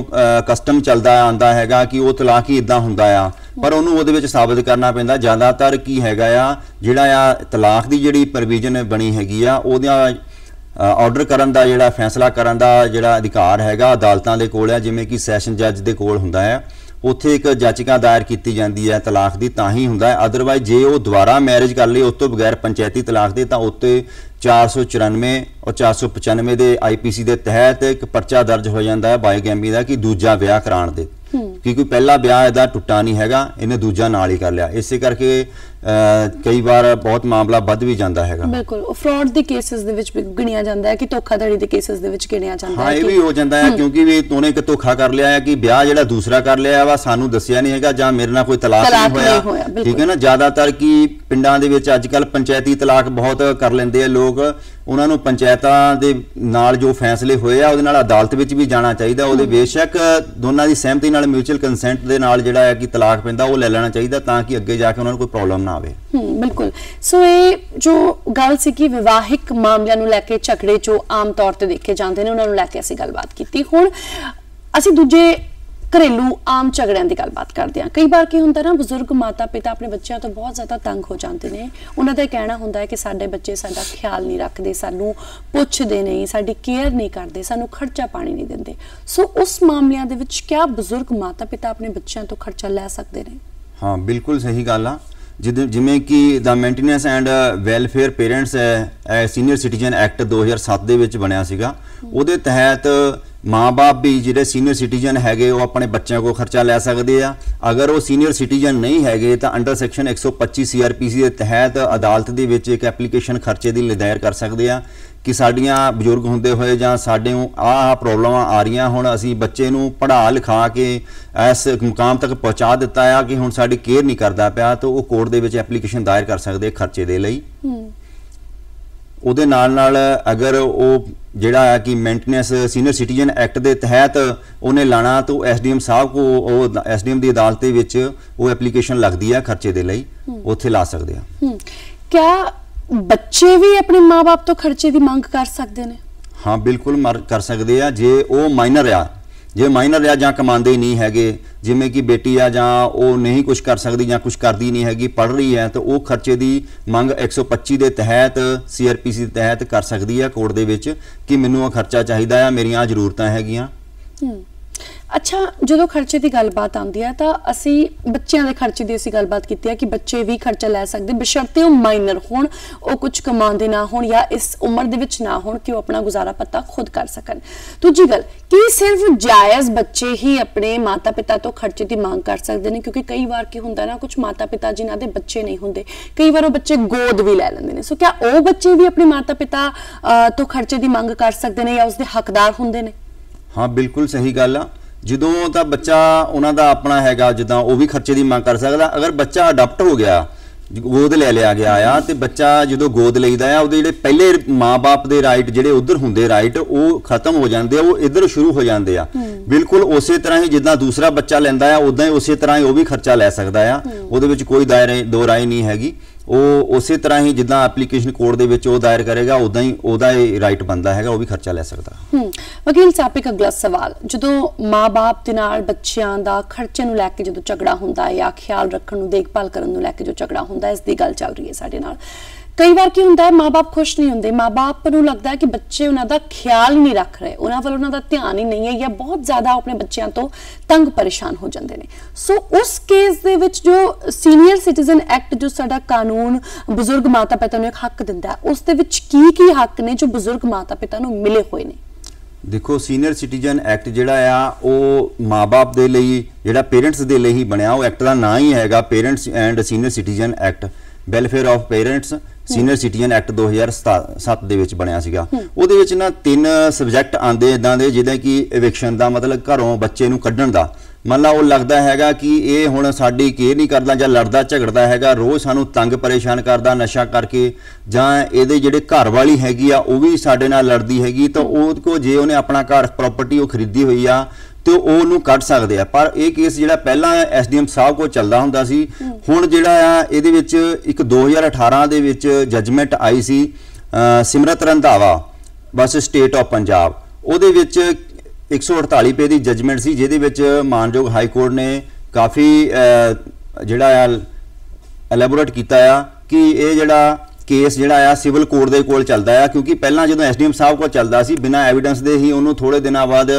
कस्टम चलदा आंदा हैगा कि वो तलाक ही इदां हुंदा आ, पर उन्होंने उहदे विच साबित करना पैंदा। ज़्यादातर की हैगा आ जिहड़ा आ तलाक दी जिहड़ी प्रोविजन बनी हैगी आ ओहदा ऑर्डर करन दा जिहड़ा फैसला करन दा जिहड़ा अधिकार हैगा अदालतां दे कोल है, जिवें कि सैशन जज दे कोल हुंदा है, उत्थे एक याचिका दायर की जाती है तलाक की तां ही हुंदा है। अदरवाइज जे वो दोबारा मैरिज कर ले उस तो बगैर पंचायती तलाक दे तां उत्ते 494 और 495 दे IPC के तहत एक परचा दर्ज हो जाता है बाईगैमी का कि दूजा विआह कराउण दे। ਕਿ ਕੋਈ ਪਹਿਲਾ ਵਿਆਹ ਇਹਦਾ ਟੁੱਟਾ ਨਹੀਂ ਹੈਗਾ, ਇਹਨੇ ਦੂਜਾ ਨਾਲ ਹੀ ਕਰ ਲਿਆ। ਇਸੇ ਕਰਕੇ ਕਈ ਵਾਰ ਬਹੁਤ ਮਾਮਲਾ ਵੱਧ ਵੀ ਜਾਂਦਾ ਹੈਗਾ। ਬਿਲਕੁਲ, ਫਰਾਡ ਦੇ ਕੇਸਿਸ ਦੇ ਵਿੱਚ ਵੀ ਗਿਣਿਆ ਜਾਂਦਾ ਹੈ ਕਿ ਧੋਖਾਧੜੀ ਦੇ ਕੇਸਿਸ ਦੇ ਵਿੱਚ ਗਿਣਿਆ ਜਾਂਦਾ ਹੈ। ਹਾਂ, ਇਹ ਵੀ ਹੋ ਜਾਂਦਾ ਹੈ ਕਿਉਂਕਿ ਵੀ ਤੂੰ ਇੱਕ ਧੋਖਾ ਕਰ ਲਿਆ ਹੈ ਕਿ ਵਿਆਹ ਜਿਹੜਾ ਦੂਸਰਾ ਕਰ ਲਿਆ ਵਾ, ਸਾਨੂੰ ਦੱਸਿਆ ਨਹੀਂ ਹੈਗਾ, ਜਾਂ ਮੇਰੇ ਨਾਲ ਕੋਈ ਤਲਾਕ ਨਹੀਂ ਹੋਇਆ। ਠੀਕ ਹੈ ਨਾ। ਜ਼ਿਆਦਾਤਰ ਕੀ ਪਿੰਡਾਂ ਦੇ ਵਿੱਚ ਅੱਜ ਕੱਲ ਪੰਚਾਇਤੀ ਤਲਾਕ ਬਹੁਤ ਕਰ ਲੈਂਦੇ ਆ ਲੋਕ, ਉਹਨਾਂ ਨੂੰ ਪੰਚਾਇਤਾਂ ਦੇ ਨਾਲ ਜੋ ਫੈਸਲੇ ਹੋਏ ਆ ਉਹਦੇ ਨਾਲ ਅਦਾਲਤ ਵਿੱਚ ਵੀ ਜਾਣਾ ਚਾਹੀਦਾ। ਉਹਦੇ ਬੇਸ਼ੱਕ ਦੋਨਾਂ ਦੀ ਸਹਿਮਤੀ ਨਾਲ, ਮਿਊਚੁਅਲ ਕੰਸੈਂਟ ਦੇ ਨਾਲ ਜਿਹੜਾ ਹੈ ਕਿ ਤਲਾਕ ਪੈਂਦਾ ਉਹ ਲੈ ਲੈਣਾ ਚਾਹੀਦਾ, ਤਾਂ ਕਿ ਅੱਗੇ ਜਾ ਕੇ ਉਹਨਾਂ ਨੂੰ ਕੋਈ ਪ੍ਰੋਬਲਮ ਨਾ ਆਵੇ। ਬਿਲਕੁਲ। ਸੋ ਇਹ ਜੋ ਗੱਲ ਸੀ ਕਿ ਵਿਵਾਹਿਕ ਮਾਮਲਿਆਂ ਨੂੰ ਲੈ ਕੇ ਝਗੜੇ ਜੋ ਆਮ ਤੌਰ ਤੇ ਦੇਖੇ ਜਾਂਦੇ ਨੇ, ਉਹਨਾਂ ਨੂੰ ਲੈ ਕੇ ਅਸੀਂ ਗੱਲਬਾਤ ਕੀਤੀ। ਹੁਣ ਅਸੀਂ ਦੂਜੇ ਘਰੇਲੂ ਆਮ ਝਗੜਿਆਂ ਦੀ ਗੱਲਬਾਤ ਕਰਦੇ ਹਾਂ। ਕਈ ਵਾਰ ਕੀ ਹੁੰਦਾ ਨਾ, ਬਜ਼ੁਰਗ ਮਾਤਾ ਪਿਤਾ ਆਪਣੇ ਬੱਚਿਆਂ ਤੋਂ ਬਹੁਤ ਜ਼ਿਆਦਾ ਤੰਗ ਹੋ ਜਾਂਦੇ ਨੇ। ਉਹਨਾਂ ਦਾ ਇਹ ਕਹਿਣਾ ਹੁੰਦਾ ਹੈ ਕਿ ਸਾਡੇ ਬੱਚੇ ਸਾਡਾ ਖਿਆਲ ਨਹੀਂ ਰੱਖਦੇ, ਸਾਨੂੰ ਪੁੱਛਦੇ ਨਹੀਂ, ਸਾਡੀ ਕੇਅਰ ਨਹੀਂ ਕਰਦੇ, ਸਾਨੂੰ ਖਰਚਾ ਪਾਣੀ ਨਹੀਂ ਦਿੰਦੇ। ਸੋ ਉਸ ਮਾਮਲਿਆਂ ਦੇ ਵਿੱਚ ਕਿਆ ਬਜ਼ੁਰਗ ਮਾਤਾ ਪਿਤਾ ਆਪਣੇ ਬੱਚਿਆਂ ਤੋਂ ਖਰਚਾ ਲੈ ਸਕਦੇ ਨੇ? ਹਾਂ, ਬਿਲਕੁਲ ਸਹੀ ਗੱਲ ਆ। ਜਿਵੇਂ ਕਿ ਦਾ maintenance and welfare parents senior citizen act 2007 ਦੇ ਵਿੱਚ ਬਣਿਆ ਸੀਗਾ। ਉਹਦੇ ਤਹਿਤ ਮਾਂ-ਬਾਪ ਵੀ ਜਿਹੜੇ ਸੀਨੀਅਰ ਸਿਟੀਜ਼ਨ ਹੈਗੇ ਉਹ ਆਪਣੇ ਬੱਚਿਆਂ ਕੋਲ ਖਰਚਾ ਲੈ ਸਕਦੇ ਆ। ਅਗਰ ਉਹ ਸੀਨੀਅਰ ਸਿਟੀਜ਼ਨ ਨਹੀਂ ਹੈਗੇ ਤਾਂ ਅੰਡਰ ਸੈਕਸ਼ਨ 125 CRPC ਦੇ ਤਹਿਤ ਅਦਾਲਤ ਦੇ ਵਿੱਚ ਇੱਕ ਐਪਲੀਕੇਸ਼ਨ ਖਰਚੇ ਦੀ ਦਾਇਰ ਕਰ ਸਕਦੇ ਆ ਕਿ ਸਾਡੀਆਂ ਬਜ਼ੁਰਗ ਹੁੰਦੇ ਹੋਏ ਜਾਂ ਸਾਡੇ ਨੂੰ ਆਹ ਪ੍ਰੋਬਲਮਾਂ ਆ ਰਹੀਆਂ, ਹੁਣ ਅਸੀਂ ਬੱਚੇ ਨੂੰ ਪੜ੍ਹਾ ਲਿਖਾ ਕੇ ਇਸ ਮੁਕਾਮ ਤੱਕ ਪਹੁੰਚਾ ਦਿੱਤਾ ਆ ਕਿ ਹੁਣ ਸਾਡੀ ਕੇਅਰ ਨਹੀਂ ਕਰਦਾ ਪਿਆ, ਤਾਂ ਉਹ ਕੋਰਟ ਦੇ ਵਿੱਚ ਐਪਲੀਕੇਸ਼ਨ ਦਾਇਰ ਕਰ ਸਕਦੇ ਖਰਚੇ ਦੇ ਲਈ। ਉਹਦੇ ਨਾਲ ਅਗਰ ਉਹ ਜਿਹੜਾ ਹੈ ਕਿ ਮੇਨਟੇਨੈਂਸ ਸੀਨੀਅਰ ਸਿਟੀਜ਼ਨ ਐਕਟ ਦੇ ਤਹਿਤ ਉਹਨੇ ਲਾਣਾ, ਤਾਂ SDM ਸਾਹਿਬ ਕੋ ਉਹ SDM ਦੀ ਅਦਾਲਤ ਦੇ ਵਿੱਚ ਉਹ ਐਪਲੀਕੇਸ਼ਨ ਲੱਗਦੀ ਹੈ ਖਰਚੇ ਦੇ ਲਈ, ਉੱਥੇ ਲਾ ਸਕਦੇ ਆ। ਕਿਆ ਬੱਚੇ ਵੀ ਆਪਣੇ ਮਾਂ-ਬਾਪ ਤੋਂ ਖਰਚੇ ਦੀ ਮੰਗ ਕਰ ਸਕਦੇ ਨੇ? ਹਾਂ, ਬਿਲਕੁਲ ਕਰ ਸਕਦੇ ਆ। ਜੇ ਉਹ ਮਾਈਨਰ ਆ, ਜਾਂ ਕਮਾਉਂਦੇ ਨਹੀਂ ਹੈਗੇ, ਜਿਵੇਂ ਕਿ ਬੇਟੀ ਆ ਜਾਂ ਉਹ ਨਹੀਂ ਕੁਝ ਕਰ ਸਕਦੀ ਜਾਂ ਕੁਝ ਕਰਦੀ ਨਹੀਂ ਹੈਗੀ, ਪੜ੍ਹ ਰਹੀ ਹੈ, ਤਾਂ ਉਹ ਖਰਚੇ ਦੀ ਮੰਗ 125 ਦੇ ਤਹਿਤ CRPC ਦੇ ਤਹਿਤ ਕਰ ਸਕਦੀ ਹੈ ਕੋਰਟ ਦੇ ਵਿੱਚ ਕਿ ਮੈਨੂੰ ਇਹ ਖਰਚਾ ਚਾਹੀਦਾ ਆ, ਮੇਰੀਆਂ ਜ਼ਰੂਰਤਾਂ ਹੈਗੀਆਂ। ਅੱਛਾ, ਜਦੋਂ ਖਰਚੇ ਦੀ ਗੱਲਬਾਤ ਆਉਂਦੀ ਹੈ ਤਾਂ ਅਸੀਂ ਬੱਚਿਆਂ ਦੇ ਖਰਚੇ ਦੀ ਅਸੀਂ ਗੱਲਬਾਤ ਕੀਤੀ ਹੈ ਕਿ ਬੱਚੇ ਵੀ ਖਰਚਾ ਲੈ ਸਕਦੇ ਬਸ਼ਰਤੇ ਉਹ ਮਾਈਨਰ ਹੋਣ, ਉਹ ਕੁਝ ਕਮਾਉਂਦੇ ਨਾ ਹੋਣ ਜਾਂ ਇਸ ਉਮਰ ਦੇ ਵਿੱਚ ਨਾ ਹੋਣ ਕਿ ਉਹ ਆਪਣਾ ਗੁਜ਼ਾਰਾ ਪੱਤਾ ਖੁਦ ਕਰ ਸਕਣ। ਦੂਜੀ ਗੱਲ, ਕੀ ਸਿਰਫ ਜਾਇਜ਼ ਬੱਚੇ ਹੀ ਆਪਣੇ ਮਾਤਾ ਪਿਤਾ ਤੋਂ ਖਰਚੇ ਦੀ ਮੰਗ ਕਰ ਸਕਦੇ ਨੇ? ਕਿਉਂਕਿ ਕਈ ਵਾਰ ਕੀ ਹੁੰਦਾ ਨਾ, ਕੁਝ ਮਾਤਾ ਪਿਤਾ ਜਿਨ੍ਹਾਂ ਦੇ ਬੱਚੇ ਨਹੀਂ ਹੁੰਦੇ, ਕਈ ਵਾਰ ਉਹ ਬੱਚੇ ਗੋਦ ਵੀ ਲੈ ਲੈਂਦੇ ਨੇ। ਸੋ ਕਿਆ ਉਹ ਬੱਚੇ ਵੀ ਆਪਣੇ ਮਾਤਾ ਪਿਤਾ ਤੋਂ ਖਰਚੇ ਦੀ ਮੰਗ ਕਰ ਸਕਦੇ ਨੇ ਜਾਂ ਉਸਦੇ ਹੱਕਦਾਰ ਹੁੰਦੇ ਨੇ? ਹਾਂ, ਬਿਲਕੁਲ ਸਹੀ ਗੱਲ ਆ। ਜਦੋਂ ਤਾਂ ਬੱਚਾ ਉਹਨਾਂ ਦਾ ਆਪਣਾ ਹੈਗਾ, ਜਿੱਦਾਂ ਉਹ ਵੀ ਖਰਚੇ ਦੀ ਮੰਗ ਕਰ ਸਕਦਾ। ਅਗਰ ਬੱਚਾ ਅਡਾਪਟ ਹੋ ਗਿਆ, ਗੋਦ ਲੈ ਲਿਆ ਗਿਆ ਆ, ਤੇ ਬੱਚਾ ਜਦੋਂ ਗੋਦ ਲਈਦਾ ਆ, ਉਹਦੇ ਜਿਹੜੇ ਪਹਿਲੇ ਮਾਂ-ਬਾਪ ਦੇ ਰਾਈਟ ਜਿਹੜੇ ਉਧਰ ਹੁੰਦੇ ਰਾਈਟ, ਉਹ ਖਤਮ ਹੋ ਜਾਂਦੇ ਆ, ਉਹ ਇੱਧਰ ਸ਼ੁਰੂ ਹੋ ਜਾਂਦੇ ਆ। ਬਿਲਕੁਲ ਉਸੇ ਤਰ੍ਹਾਂ ਹੀ ਜਿੱਦਾਂ ਦੂਸਰਾ ਬੱਚਾ ਲੈਂਦਾ ਆ, ਉਦਾਂ ਹੀ ਉਸੇ ਤਰ੍ਹਾਂ ਹੀ ਉਹ ਵੀ ਖਰਚਾ ਲੈ ਸਕਦਾ ਆ। ਉਹਦੇ ਵਿੱਚ ਕੋਈ ਦੋ ਰਾਏ ਨਹੀਂ ਹੈਗੀ। ਉਹ ਉਸੇ ਤਰ੍ਹਾਂ ਹੀ ਜਿੱਦਾਂ ਐਪਲੀਕੇਸ਼ਨ ਕੋਰਟ ਦੇ ਵਿੱਚ ਉਹ ਦਾਇਰ ਕਰੇਗਾ, ਉਦਾਂ ਹੀ ਉਹਦਾ ਇਹ ਰਾਈਟ ਬਣਦਾ ਹੈਗਾ, ਉਹ ਵੀ ਖਰਚਾ ਲੈ ਸਕਦਾ। ਵਕੀਲ ਸਾਹਿਬ, ਇੱਕ ਅਗਲਾ ਸਵਾਲ, ਜਦੋਂ ਮਾਂ-ਬਾਪ ਦੇ ਨਾਲ ਬੱਚਿਆਂ ਦਾ ਖਰਚੇ ਨੂੰ ਲੈ ਕੇ ਜਦੋਂ ਝਗੜਾ ਹੁੰਦਾ ਹੈ ਜਾਂ ਖਿਆਲ ਰੱਖਣ ਨੂੰ, ਦੇਖਭਾਲ ਕਰਨ ਨੂੰ ਲੈ ਕੇ ਜੋ ਝਗੜਾ ਹੁੰਦਾ, ਇਸ ਦੀ ਗੱਲ ਚੱਲ ਰਹੀ ਹੈ ਸਾਡੇ ਨਾਲ। ਕਈ ਵਾਰ ਕੀ ਹੁੰਦਾ ਹੈ, ਮਾਂ-ਬਾਪ ਖੁਸ਼ ਨਹੀਂ ਹੁੰਦੇ, ਮਾਂ-ਬਾਪ ਨੂੰ ਲੱਗਦਾ ਹੈ ਕਿ ਬੱਚੇ ਉਹਨਾਂ ਦਾ ਖਿਆਲ ਨਹੀਂ ਰੱਖ ਰਹੇ, ਉਹਨਾਂ ਵੱਲ ਉਹਨਾਂ ਦਾ ਧਿਆਨ ਹੀ ਨਹੀਂ ਹੈ, ਜਾਂ ਬਹੁਤ ਜ਼ਿਆਦਾ ਆਪਣੇ ਬੱਚਿਆਂ ਤੋਂ ਤੰਗ ਪਰੇਸ਼ਾਨ ਹੋ ਜਾਂਦੇ ਨੇ। ਸੋ ਉਸ ਕੇਸ ਦੇ ਵਿੱਚ ਜੋ ਸੀਨੀਅਰ ਸਿਟੀਜ਼ਨ ਐਕਟ, ਜੋ ਸਾਡਾ ਕਾਨੂੰਨ ਬਜ਼ੁਰਗ ਮਾਤਾ ਪਿਤਾ ਨੂੰ ਇੱਕ ਹੱਕ ਦਿੰਦਾ ਹੈ, ਉਸ ਦੇ ਵਿੱਚ ਕੀ ਹੱਕ ਨੇ ਜੋ ਬਜ਼ੁਰਗ ਮਾਤਾ ਪਿਤਾ ਨੂੰ ਮਿਲੇ ਹੋਏ ਨੇ? ਦੇਖੋ, ਸੀਨੀਅਰ ਸਿਟੀਜ਼ਨ ਐਕਟ ਜਿਹੜਾ ਆ ਉਹ ਮਾਂ-ਬਾਪ ਦੇ ਲਈ, ਜਿਹੜਾ ਪੇਰੈਂਟਸ ਦੇ ਲਈ ਹੀ ਬਣਿਆ। ਉਹ ਐਕਟ ਦਾ ਨਾਂ ਹੀ ਹੈਗਾ parents and senior citizen act, welfare of parents senior citizen act 2007 ਦੇ ਵਿੱਚ ਬਣਿਆ ਸੀਗਾ। ਉਹਦੇ ਵਿੱਚ ਨਾ 3 ਸਬਜੈਕਟ ਆਉਂਦੇ ਇਦਾਂ ਦੇ, ਜਿਹਦਾ ਕਿ ਇਵਿਕਸ਼ਨ ਦਾ ਮਤਲਬ ਘਰੋਂ ਬੱਚੇ ਨੂੰ ਕੱਢਣ ਦਾ। ਮੰਨ ਲਾ ਉਹ ਲੱਗਦਾ ਹੈਗਾ ਕਿ ਇਹ ਹੁਣ ਸਾਡੀ ਕੇਅਰ ਨਹੀਂ ਕਰਦਾ ਜਾਂ ਲੜਦਾ ਝਗੜਦਾ ਹੈਗਾ, ਰੋਜ਼ ਸਾਨੂੰ ਤੰਗ ਪਰੇਸ਼ਾਨ ਕਰਦਾ ਨਸ਼ਾ ਕਰਕੇ, ਜਾਂ ਇਹਦੇ ਜਿਹੜੇ ਘਰ ਵਾਲੀ ਹੈਗੀ ਆ ਉਹ ਵੀ ਸਾਡੇ ਨਾਲ ਲੜਦੀ ਹੈਗੀ, ਤਾਂ ਉਹ ਕੋ ਜੇ ਉਹਨੇ ਆਪਣਾ ਘਰ ਪ੍ਰਾਪਰਟੀ ਉਹ ਖਰੀਦੀ ਹੋਈ ਆ ਤੇ ਉਹਨੂੰ ਕੱਢ ਸਕਦੇ ਆ। ਪਰ ਇਹ ਕੇਸ ਜਿਹੜਾ ਪਹਿਲਾਂ SDM ਸਾਹਿਬ ਕੋਲ ਚੱਲਦਾ ਹੁੰਦਾ ਸੀ, ਹੁਣ ਜਿਹੜਾ ਆ ਇਹਦੇ ਵਿੱਚ ਇੱਕ 2018 ਦੇ ਵਿੱਚ judgement I C, Simrat Randhawa bus state of Punjab. ਉਹਦੇ ਵਿੱਚ 148 ਪੇਜ ਦੀ ਜੱਜਮੈਂਟ ਸੀ, ਜਿਹਦੇ ਵਿੱਚ ਮਾਨਯੋਗ ਹਾਈ ਕੋਰਟ ਨੇ ਕਾਫੀ ਜਿਹੜਾ ਆ ਐਲੈਬੋਰੇਟ ਕੀਤਾ ਆ ਕਿ ਇਹ ਜਿਹੜਾ ਕੇਸ ਜਿਹੜਾ ਆ ਸਿਵਲ ਕੋਰਟ ਦੇ ਕੋਲ ਚੱਲਦਾ ਆ, ਕਿਉਂਕਿ ਪਹਿਲਾਂ ਜਦੋਂ SDM ਸਾਹਿਬ ਕੋਲ ਚੱਲਦਾ ਸੀ ਬਿਨਾਂ ਐਵੀਡੈਂਸ ਦੇ ਹੀ ਉਹਨੂੰ ਥੋੜੇ ਦਿਨਾਂ ਬਾਅਦ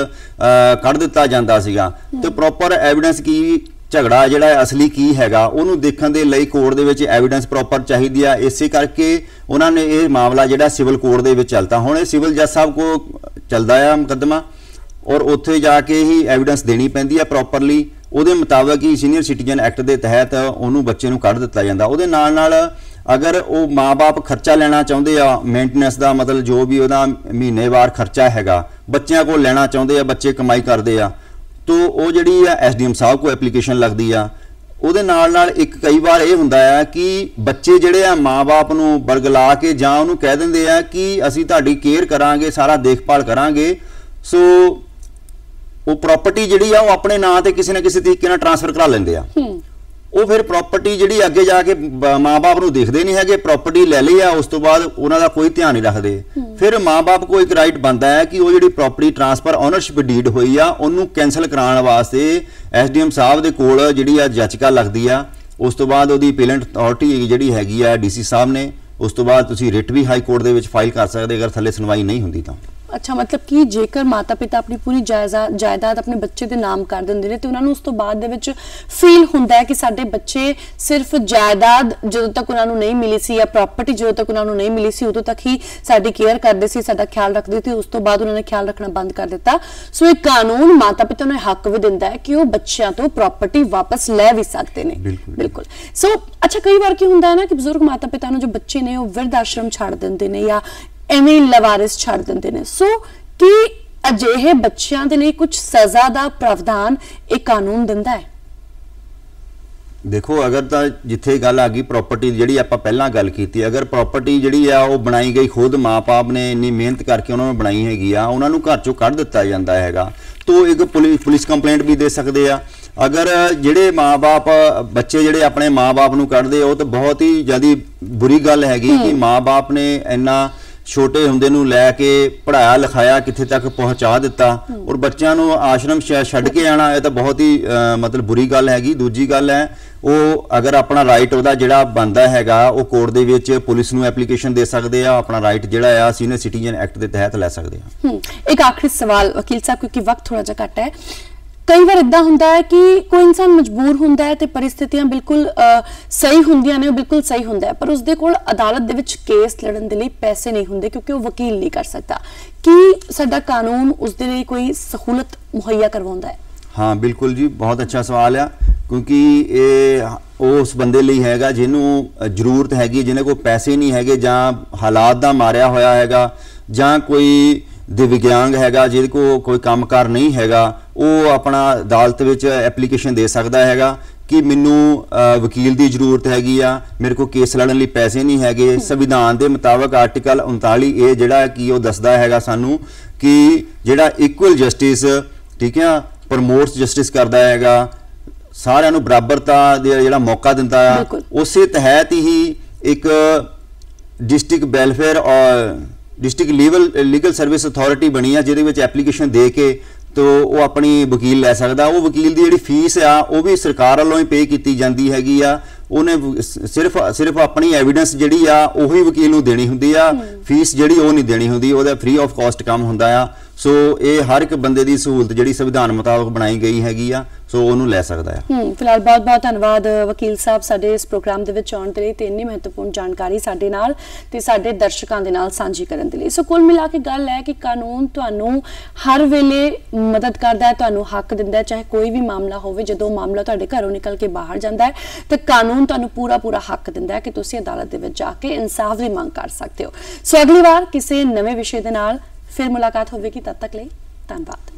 ਕੱਢ ਦਿੱਤਾ ਜਾਂਦਾ ਸੀਗਾ। ਤੇ ਪ੍ਰੋਪਰ ਐਵੀਡੈਂਸ ਕੀ, ਝਗੜਾ ਜਿਹੜਾ ਅਸਲੀ ਕੀ ਹੈਗਾ, ਉਹਨੂੰ ਦੇਖਣ ਦੇ ਲਈ ਕੋਰਟ ਦੇ ਵਿੱਚ ਐਵੀਡੈਂਸ ਪ੍ਰੋਪਰ ਚਾਹੀਦੀ ਆ। ਇਸੇ ਕਰਕੇ ਉਹਨਾਂ ਨੇ ਇਹ ਮਾਮਲਾ ਜਿਹੜਾ ਸਿਵਲ ਕੋਰਟ ਦੇ ਵਿੱਚ ਚੱਲਦਾ। ਹੁਣ ਇਹ ਸਿਵਲ ਜੱਜ ਸਾਹਿਬ ਕੋਲ ਚੱਲਦਾ ਆ ਮੁਕੱਦਮਾ, ਔਰ ਉੱਥੇ ਜਾ ਕੇ ਹੀ ਐਵੀਡੈਂਸ ਦੇਣੀ ਪੈਂਦੀ ਆ ਪ੍ਰੋਪਰਲੀ। ਉਹਦੇ ਮੁਤਾਬਕ ਹੀ ਸੀਨੀਅਰ ਸਿਟੀਜ਼ਨ ਐਕਟ ਦੇ ਤਹਿਤ ਉਹਨੂੰ ਬੱਚੇ ਨੂੰ ਕੱਢ ਦਿੱਤਾ ਜਾਂਦਾ। ਉਹਦੇ ਨਾਲ ਅਗਰ ਉਹ ਮਾਂ-ਬਾਪ ਖਰਚਾ ਲੈਣਾ ਚਾਹੁੰਦੇ ਆ ਮੇਨਟੇਨੈਂਸ ਦਾ, ਮਤਲਬ ਜੋ ਵੀ ਉਹਦਾ ਮਹੀਨੇਵਾਰ ਖਰਚਾ ਹੈਗਾ ਬੱਚਿਆਂ ਕੋਲ ਲੈਣਾ ਚਾਹੁੰਦੇ ਆ, ਬੱਚੇ ਕਮਾਈ ਕਰਦੇ ਆ, तो वो जी SDM साहब को एप्लीकेशन लगती आ। ਉਹਦੇ ਨਾਲ ਇੱਕ ਕਈ ਵਾਰ ਇਹ ਹੁੰਦਾ ਹੈ ਕਿ ਬੱਚੇ ਜਿਹੜੇ ਆ ਮਾਂ-ਬਾਪ ਨੂੰ ਬਰਗਲਾ ਕੇ ਜਾਂ ਉਹਨੂੰ ਕਹਿ ਦਿੰਦੇ ਆ ਕਿ ਅਸੀਂ ਤੁਹਾਡੀ ਕੇਅਰ ਕਰਾਂਗੇ, ਸਾਰਾ ਦੇਖਭਾਲ ਕਰਾਂਗੇ। ਸੋ ਉਹ ਪ੍ਰਾਪਰਟੀ ਜਿਹੜੀ ਆ ਉਹ ਆਪਣੇ ਨਾਂ ਤੇ ਕਿਸੇ ਨਾ ਕਿਸੇ ਤਰੀਕੇ ਨਾਲ ਟ੍ਰਾਂਸਫਰ ਕਰਾ ਲੈਂਦੇ ਆ। ਉਹ ਫਿਰ ਪ੍ਰਾਪਰਟੀ ਜਿਹੜੀ ਅੱਗੇ ਜਾ ਕੇ ਮਾਂ-ਬਾਪ ਨੂੰ ਦੇਖਦੇ ਨਹੀਂ ਹੈਗੇ, ਪ੍ਰਾਪਰਟੀ ਲੈ ਲਈ ਆ, ਉਸ ਤੋਂ ਬਾਅਦ ਉਹਨਾਂ ਦਾ ਕੋਈ ਧਿਆਨ ਨਹੀਂ ਰੱਖਦੇ। ਫਿਰ ਮਾਂ-ਬਾਪ ਕੋਲ ਇੱਕ ਰਾਈਟ ਬਣਦਾ ਹੈ ਕਿ ਉਹ ਜਿਹੜੀ ਪ੍ਰਾਪਰਟੀ ਟ੍ਰਾਂਸਫਰ ਓਨਰਸ਼ਿਪ ਡੀਡ ਹੋਈ ਆ ਉਹਨੂੰ ਕੈਂਸਲ ਕਰਾਉਣ ਵਾਸਤੇ SDM ਸਾਹਿਬ ਦੇ ਕੋਲ ਜਿਹੜੀ ਆ ਜਾਚਕਾ ਲੱਗਦੀ ਆ। ਉਸ ਤੋਂ ਬਾਅਦ ਉਹਦੀ ਅਪੀਲੈਂਟ ਅਥਾਰਟੀ ਜਿਹੜੀ ਹੈਗੀ ਆ DC ਸਾਹਿਬ ਨੇ, ਉਸ ਤੋਂ ਬਾਅਦ ਤੁਸੀਂ ਰਿਟ ਵੀ ਹਾਈ ਕੋਰਟ ਦੇ ਵਿੱਚ ਫਾਈਲ ਕਰ ਸਕਦੇ ਅਗਰ ਥੱਲੇ ਸੁਣਵਾਈ ਨਹੀਂ ਹੁੰਦੀ ਤਾਂ। अच्छा, मतलब कि जेकर माता पिता अपनी पूरी जायदाद अपने बच्चे के नाम कर देंगे ने तो उन्होंने उस तो बाद दे विच फील होंदा है कि साडे बच्चे सिर्फ जायदाद जदों तक उन्होंने नहीं मिली सी या प्रॉपर्टी जदों तक उन्होंने नहीं मिली सी उदों तक ही साडी केयर करदे सी, साडा ख्याल रखदे थे, उस तो बाद उन्होंने ख्याल रखना बंद कर दिता। सो एक कानून माता पिता नूं हक भी दिंदा है कि वो बच्चों तो प्रॉपर्टी वापस लै भी सकते हैं। बिल्कुल। सो अच्छा, कई बार की होंदा है ना कि बजुर्ग माता पिता नूं जो बच्चे ने वो वृद्ध आश्रम छड्ड दिंदे ने या ਐਵੇਂ ਲਵਾਰਿਸ ਛੱਡ ਦਿੰਦੇ ਨੇ। ਸੋ ਕੀ ਅਜਿਹੇ ਬੱਚਿਆਂ ਦੇ ਲਈ ਕੁਝ ਸਜ਼ਾ ਦਾ ਪ੍ਰਾਵਧਾਨ ਇਹ ਕਾਨੂੰਨ ਦਿੰਦਾ ਹੈ? ਦੇਖੋ, ਅਗਰ ਤਾਂ ਜਿੱਥੇ ਗੱਲ ਆ ਗਈ ਪ੍ਰਾਪਰਟੀ ਜਿਹੜੀ ਆਪਾਂ ਪਹਿਲਾਂ ਗੱਲ ਕੀਤੀ, ਅਗਰ ਪ੍ਰਾਪਰਟੀ ਜਿਹੜੀ ਆ ਉਹ ਬਣਾਈ ਗਈ ਖੁਦ ਮਾਂ-ਬਾਪ ਨੇ ਇੰਨੀ ਮਿਹਨਤ ਕਰਕੇ ਉਹਨਾਂ ਨੂੰ ਬਣਾਈ ਹੈਗੀ ਆ, ਉਹਨਾਂ ਨੂੰ ਘਰ ਚੋਂ ਕੱਢ ਦਿੱਤਾ ਜਾਂਦਾ ਹੈਗਾ ਤਾਂ ਇੱਕ ਪੁਲਿਸ ਕੰਪਲੇਂਟ ਵੀ ਦੇ ਸਕਦੇ ਆ। अगर ਜਿਹੜੇ ਮਾਂ-ਬਾਪ ਬੱਚੇ ਜਿਹੜੇ ਆਪਣੇ ਮਾਂ-ਬਾਪ ਨੂੰ ਕੱਢਦੇ ਉਹ ਤਾਂ ਬਹੁਤ ਹੀ ਜ਼ਿਆਦਾ ਬੁਰੀ ਗੱਲ ਹੈਗੀ ਕਿ ਮਾਂ-ਬਾਪ ਨੇ ਇੰਨਾ ਛੋਟੇ ਹੁੰਦੇ ਨੂੰ ਲੈ ਕੇ ਪੜਾਇਆ ਲਿਖਾਇਆ ਕਿੱਥੇ ਤੱਕ ਪਹੁੰਚਾ ਦਿੱਤਾ ਔਰ ਬੱਚਿਆਂ ਨੂੰ ਆਸ਼ਰਮ ਛੱਡ ਕੇ ਆਣਾ ਇਹ ਤਾਂ ਬਹੁਤ ਹੀ ਮਤਲਬ ਬੁਰੀ ਗੱਲ ਹੈਗੀ। ਦੂਜੀ ਗੱਲ ਹੈ ਉਹ ਅਗਰ ਆਪਣਾ ਰਾਈਟ ਉਹਦਾ ਜਿਹੜਾ ਬਣਦਾ ਹੈਗਾ ਉਹ ਕੋਰਟ ਦੇ ਵਿੱਚ ਪੁਲਿਸ ਨੂੰ ਐਪਲੀਕੇਸ਼ਨ ਦੇ ਸਕਦੇ ਆ, ਆਪਣਾ ਰਾਈਟ ਜਿਹੜਾ ਆ ਸੀਨੀਅਰ ਸਿਟੀਜ਼ਨ ਐਕਟ ਦੇ ਤਹਿਤ ਲੈ ਸਕਦੇ ਆ। ਇੱਕ ਆਖਰੀ ਸਵਾਲ ਵਕੀਲ ਸਾਹਿਬ, ਕਿਉਂਕਿ ਵਕਤ ਥੋੜਾ ਜਿਹਾ ਘੱਟ ਹੈ। कई बार इदा होंदा है कि कोई इंसान मजबूर होंदा है ते परिस्थितियां बिल्कुल सही होंदियां ने, बिल्कुल सही होंदा है, पर उसदे कोल अदालत दे विच केस लड़न दे लई पैसे नहीं होंदे क्योंकि वो वकील नहीं कर सकता। कि साडा कानून उसदे लई कोई सहूलत मुहैया करवाउंदा है? हाँ बिल्कुल जी, बहुत अच्छा सवाल है क्योंकि ये उस बंदे ਲਈ ਹੈਗਾ ਜਿਹਨੂੰ ਜ਼ਰੂਰਤ ਹੈਗੀ, ਜਿਹਨੇ ਕੋਈ ਪੈਸੇ ਨਹੀਂ ਹੈਗੇ ਜਾਂ ਹਾਲਾਤ ਦਾ ਮਾਰਿਆ ਹੋਇਆ ਹੈਗਾ ਜਾਂ ਕੋਈ दिव्यांग हैगा जिहदे को कोई कामकार नहीं हैगा, वो अपना अदालत विच एप्लीकेशन दे सकता हैगा कि मैनू वकील की जरूरत हैगी आ, मेरे को केस लड़न लई पैसे नहीं हैगे। संविधान के मुताबिक आर्टिकल 39A जिहड़ा कि वो दसदा हैगा सानू कि जिहड़ा इक्वल जस्टिस, ठीक है, प्रमोट्स जस्टिस करता हैगा, सारिਆਂ ਨੂੰ बराबरता ਦਾ ਜਿਹੜਾ मौका दिंदा है। उस तहत ही एक डिस्ट्रिक्ट वैलफेयर और डिस्ट्रिक्ट लीगल सर्विस अथॉरिटी बनी है जिहदे विच एप्लीकेशन दे के तो वो अपनी वकील लै सकदा। वो वकील की जिहड़ी फीस आ वो भी सरकार वालों ही पे की जाती हैगी आ, उन्हें सिर्फ अपनी एविडेंस जिहड़ी आ उही वकील नूं देनी हुंदी आ, फीस जिहड़ी वो नहीं देनी हुंदी, ओहदा फ्री ऑफ कॉस्ट काम हुंदा आ। सो ये हर एक बंदे की सहूलत जिहड़ी संविधान मुताबिक बनाई गई हैगी आ, सो ਉਹਨੂੰ ਲੈ ਸਕਦਾ ਹੈ। ਫਿਲਹਾਲ ਬਹੁਤ ਬਹੁਤ ਧੰਨਵਾਦ ਵਕੀਲ ਸਾਹਿਬ ਸਾਡੇ ਇਸ ਪ੍ਰੋਗਰਾਮ ਦੇ ਵਿੱਚ ਆਉਣ ਦੇ ਲਈ ਤੇ ਇੰਨੀ ਮਹੱਤਵਪੂਰਨ ਜਾਣਕਾਰੀ ਸਾਡੇ ਨਾਲ ਤੇ ਸਾਡੇ ਦਰਸ਼ਕਾਂ ਦੇ ਨਾਲ ਸਾਂਝੀ ਕਰਨ ਦੇ ਲਈ। ਸੋ ਕੁੱਲ ਮਿਲਾ ਕੇ ਗੱਲ ਹੈ ਕਿ ਕਾਨੂੰਨ ਤੁਹਾਨੂੰ ਹਰ ਵੇਲੇ ਮਦਦ ਕਰਦਾ ਹੈ, ਤੁਹਾਨੂੰ ਹੱਕ ਦਿੰਦਾ ਹੈ, ਚਾਹੇ ਕੋਈ ਵੀ ਮਾਮਲਾ ਹੋਵੇ। ਜਦੋਂ ਮਾਮਲਾ ਤੁਹਾਡੇ ਘਰੋਂ ਨਿਕਲ ਕੇ ਬਾਹਰ ਜਾਂਦਾ ਹੈ ਤਾਂ ਕਾਨੂੰਨ ਤੁਹਾਨੂੰ ਪੂਰਾ ਹੱਕ ਦਿੰਦਾ ਹੈ ਕਿ ਤੁਸੀਂ ਅਦਾਲਤ ਦੇ ਵਿੱਚ ਜਾ ਕੇ ਇਨਸਾਫ ਦੀ ਮੰਗ ਕਰ ਸਕਦੇ ਹੋ। ਸੋ ਅਗਲੀ ਵਾਰ ਕਿਸੇ ਨਵੇਂ ਵਿਸ਼ੇ ਦੇ ਨਾਲ ਫਿਰ ਮੁਲਾਕਾਤ ਹੋਵੇਗੀ, ਤਦ ਤੱਕ ਲਈ ਧੰਨਵਾਦ।